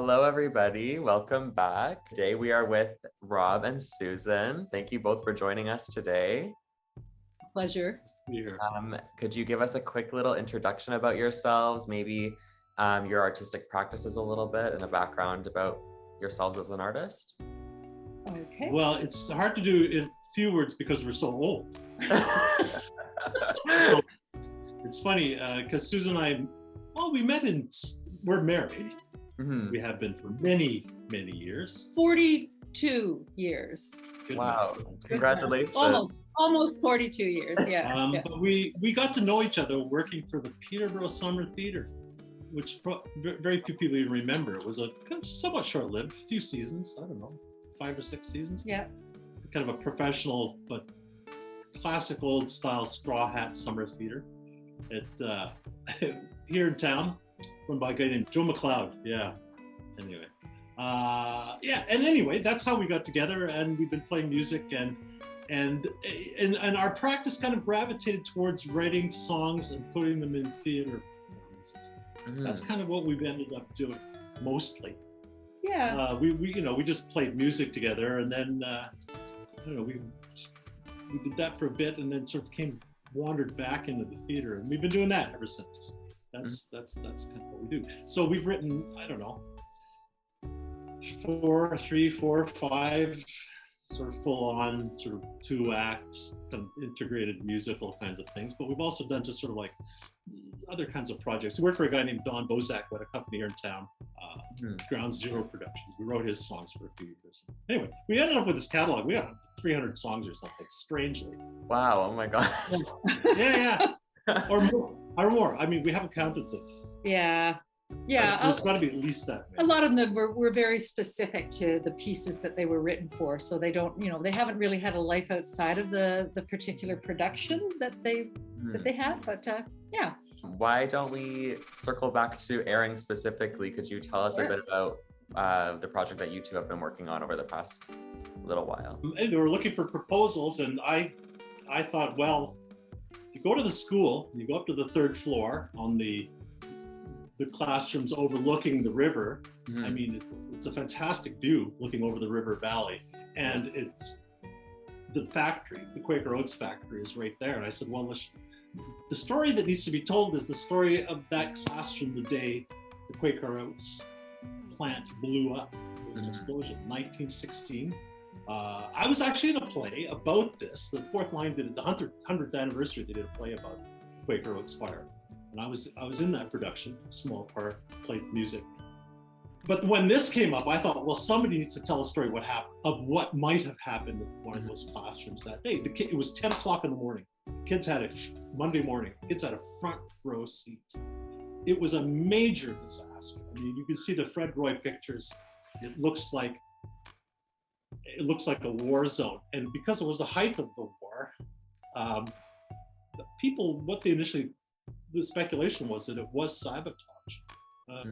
Hello, everybody. Welcome back. Today we are with Rob and Susan. Thank you both for joining us today. Pleasure. Could you give us a quick little introduction about yourselves, maybe your artistic practices a little bit, and a background about yourselves as an artist? Okay. Well, it's hard to do in few words because we're so old. So, it's funny because Susan and we're married. Mm-hmm. We have been for many, many years. 42 years. Wow. Congratulations. Almost 42 years, yeah. But we got to know each other working for the Peterborough Summer Theatre, which very few people even remember. It was a kind of somewhat short-lived, few seasons, I don't know, 5 or 6 seasons. Yeah. Kind of a professional but classic old style straw hat summer theater at here in town, run by a guy named Joe McLeod. Yeah. Anyway, and anyway, that's how we got together, and we've been playing music and our practice kind of gravitated towards writing songs and putting them in theater performances. Mm-hmm. That's kind of what we've ended up doing mostly. Yeah. We just played music together, and then we did that for a bit, and then sort of wandered back into the theater, and we've been doing that ever since. That's kind of what we do. So we've written, I don't know, 3, 4, 5 sort of full-on sort of 2 acts, kind of integrated musical kinds of things. But we've also done just sort of like other kinds of projects. We worked for a guy named Don Bozak, who had a company here in town, Ground Zero Productions. We wrote his songs for a few years. Anyway, we ended up with this catalog. We got 300 songs or something, strangely. Wow, oh my gosh. Yeah. Or more. I mean, we haven't counted them. Yeah. There's got to be at least that many. A lot of them were very specific to the pieces that they were written for. So they don't, they haven't really had a life outside of the particular production that they had. But yeah. Why don't we circle back to Erring specifically? Could you tell us a bit about the project that you two have been working on over the past little while? They were looking for proposals, and I thought, well, you go to the school, you go up to the 3rd floor on the classrooms overlooking the river. Mm-hmm. I mean, it's a fantastic view looking over the river valley, and it's the factory, the Quaker Oats factory is right there. And I said, well, the story that needs to be told is the story of that classroom the day the Quaker Oats plant blew up. There was an explosion in 1916. I was actually in a play about this. The Fourth Line did it, the 100th anniversary, they did a play about Quaker Oats fire. And I was in that production, small part, played music. But when this came up, I thought, well, somebody needs to tell a story of what might have happened at one of those classrooms that day. It was 10 o'clock in the morning. Monday morning, kids had a front row seat. It was a major disaster. I mean, you can see the Fred Roy pictures. It looks like a war zone. And because it was the height of the war, the speculation was that it was sabotage.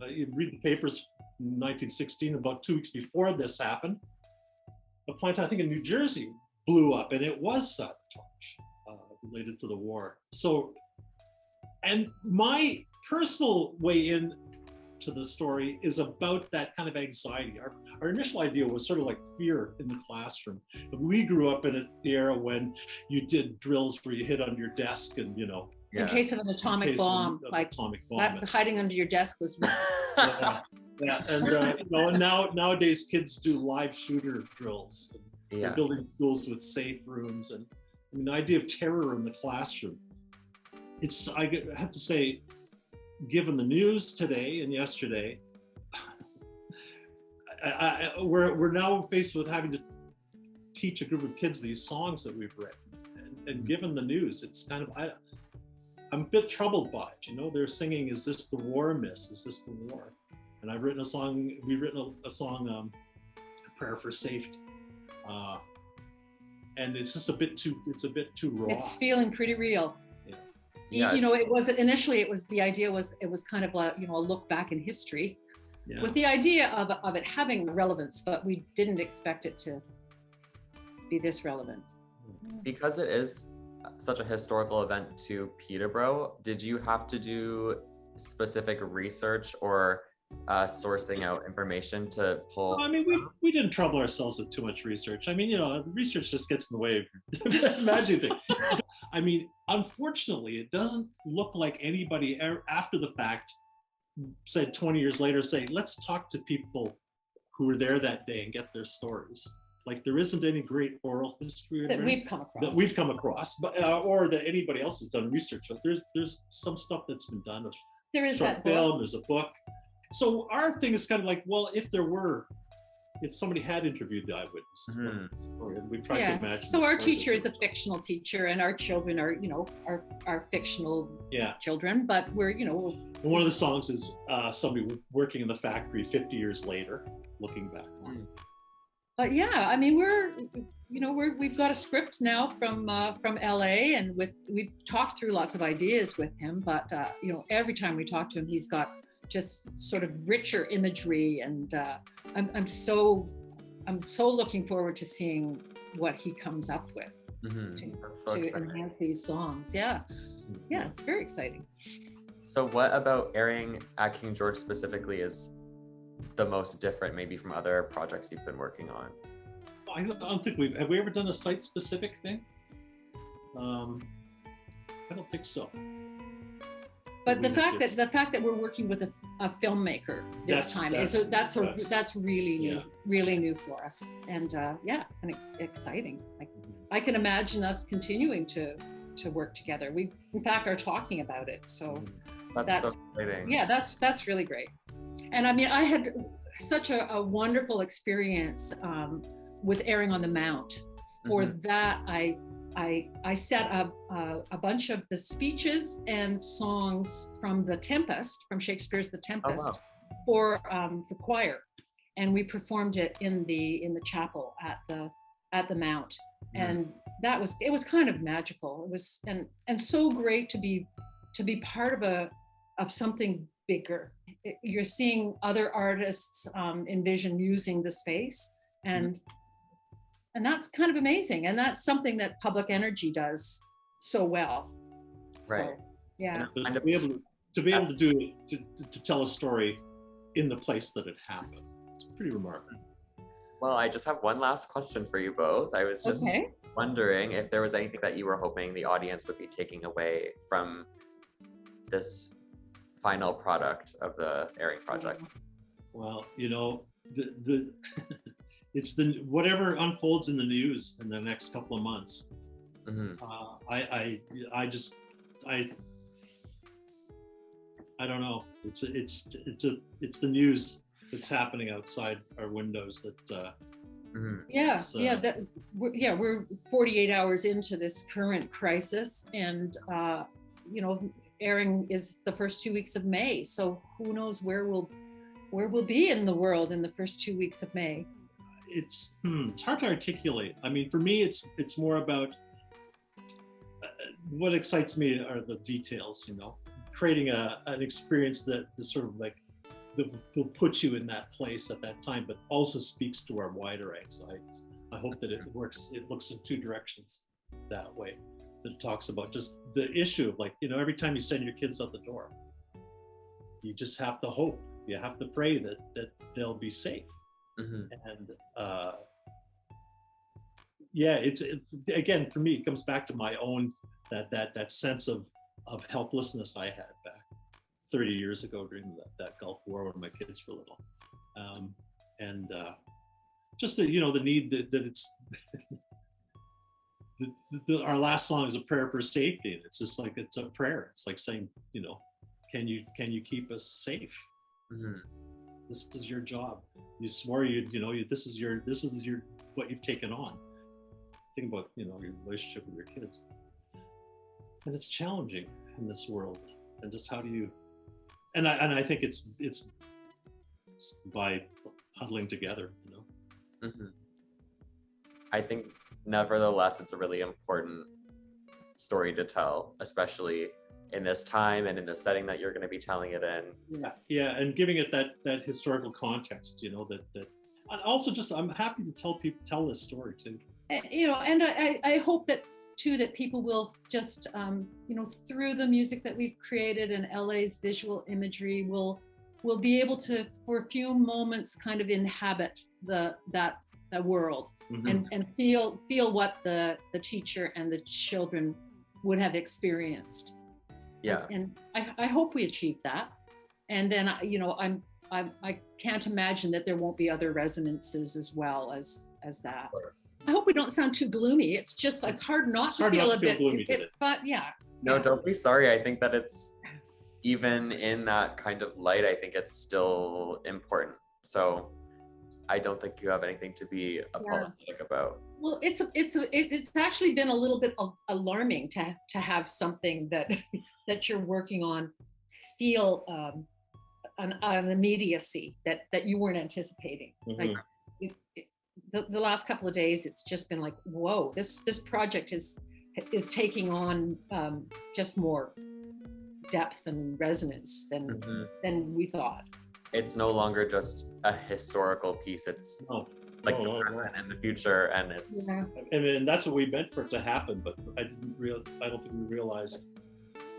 You read the papers in 1916, about 2 weeks before this happened, a plant, I think in New Jersey, blew up, and it was sabotage related to the war. So, and my personal way in to the story is about that kind of anxiety. Our initial idea was sort of like fear in the classroom. We grew up in the era when you did drills where you hid under your desk and, in case of an atomic bomb, hiding under your desk was. And nowadays kids do live shooter drills. They're building schools with safe rooms, and I mean the idea of terror in the classroom. I have to say, given the news today and yesterday, we're now faced with having to teach a group of kids these songs that we've written, and given the news, it's kind of I'm a bit troubled by it. They're singing, "Is this the war, miss? Is this the war?" And I've written a song. We've written a song, "A Prayer for Safety," and it's just a bit too raw. It's feeling pretty real. Yeah. It wasn't initially. The idea was kind of a look back in history, with the idea of it having relevance, but we didn't expect it to be this relevant. Because it is such a historical event to Peterborough, did you have to do specific research or sourcing out information to pull? I mean, we didn't trouble ourselves with too much research. I mean, research just gets in the way of imagining things. I mean, unfortunately, it doesn't look like anybody after the fact said 20 years later, say, let's talk to people who were there that day and get their stories. Like, there isn't any great oral history that we've come across, but or that anybody else has done research on. There's some stuff that's been done. There is short that film, book. there's a book. So our thing is kind of like, well, if somebody had interviewed the eyewitness, we try to imagine. So our teacher is a fictional teacher, and our children are, our fictional children. But we're. And one of the songs is somebody working in the factory 50 years later, looking back on it. But yeah, I mean, we've got a script now from LA, and we've talked through lots of ideas with him. But every time we talk to him, he's got just sort of richer imagery, and I'm so looking forward to seeing what he comes up with to enhance these songs. Yeah, it's very exciting. So what about Erring at King George specifically is the most different maybe from other projects you've been working on? I don't think have we ever done a site specific thing? I don't think so. But the fact that we're working with a filmmaker this time that's really new, really new for us, and and exciting. I can imagine us continuing to work together. We in fact are talking about it. So that's so exciting. Yeah, that's really great. And I mean, I had such a wonderful experience with Erring on the Mount. For that, I set up a bunch of the speeches and songs from The Tempest, from Shakespeare's The Tempest, for choir, and we performed it in the chapel at the Mount, and it was kind of magical. It was and so great to be part of something bigger. You're seeing other artists envision using the space, and that's kind of amazing. And that's something that Public Energy does so well. Right. So, yeah. And to be able to tell a story in the place that it happened, it's pretty remarkable. Well, I just have one last question for you both. I was just wondering if there was anything that you were hoping the audience would be taking away from this final product of the Erring project. Well, the it's whatever unfolds in the news in the next couple of months. I don't know. It's the news that's happening outside our windows that. We're 48 hours into this current crisis, and Erring is the first 2 weeks of May, so who knows where we'll be in the world in the first 2 weeks of May. It's hard to articulate. I mean, for me, it's more about what excites me are the details. Creating an experience that is sort of like that will put you in that place at that time, but also speaks to our wider anxieties. I hope that it works. It looks in two directions that way. That talks about just the issue of every time you send your kids out the door, you just have to hope. You have to pray that they'll be safe. And again, for me, it comes back to my own that sense of helplessness I had back 30 years ago during that Gulf War when my kids were little, and just the need that it's our last song is a prayer for safety, and it's just like it's a prayer. It's like saying, can you keep us safe? This is your job. You swore this is your what you've taken on. Think about your relationship with your kids, and it's challenging in this world. And just how do you? And I think it's by huddling together. I think nevertheless it's a really important story to tell, especially in this time and in the setting that you're going to be telling it in. And giving it that historical context, that and also just I'm happy to tell this story too. And I hope that too that people will just through the music that we've created and LA's visual imagery will will be able to, for a few moments, kind of inhabit that world and feel what the teacher and the children would have experienced. Yeah. And I hope we achieve that. And then, you know, I can't imagine that there won't be other resonances as well as that. I hope we don't sound too gloomy. It's just, it's hard not to feel a bit gloomy, but yeah. No, don't be sorry. I think that it's, even in that kind of light, I think it's still important. So I don't think you have anything to be apologetic about. Well, it's actually been a little bit alarming to have something that you're working on feel an immediacy that you weren't anticipating. Like the last couple of days, it's just been like, whoa, this project is taking on just more depth and resonance than we thought. It's no longer just a historical piece. It's the present and the future, and it's and that's what we meant for it to happen. But I don't think we realized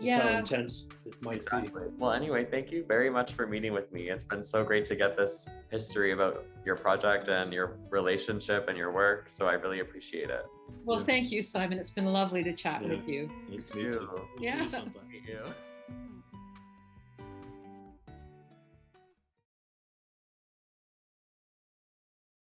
how intense it might be. Well, anyway, thank you very much for meeting with me. It's been so great to get this history about your project and your relationship and your work. So I really appreciate it. Well, thank you, Simon. It's been lovely to chat with you. Thank you. Yeah. Meet you.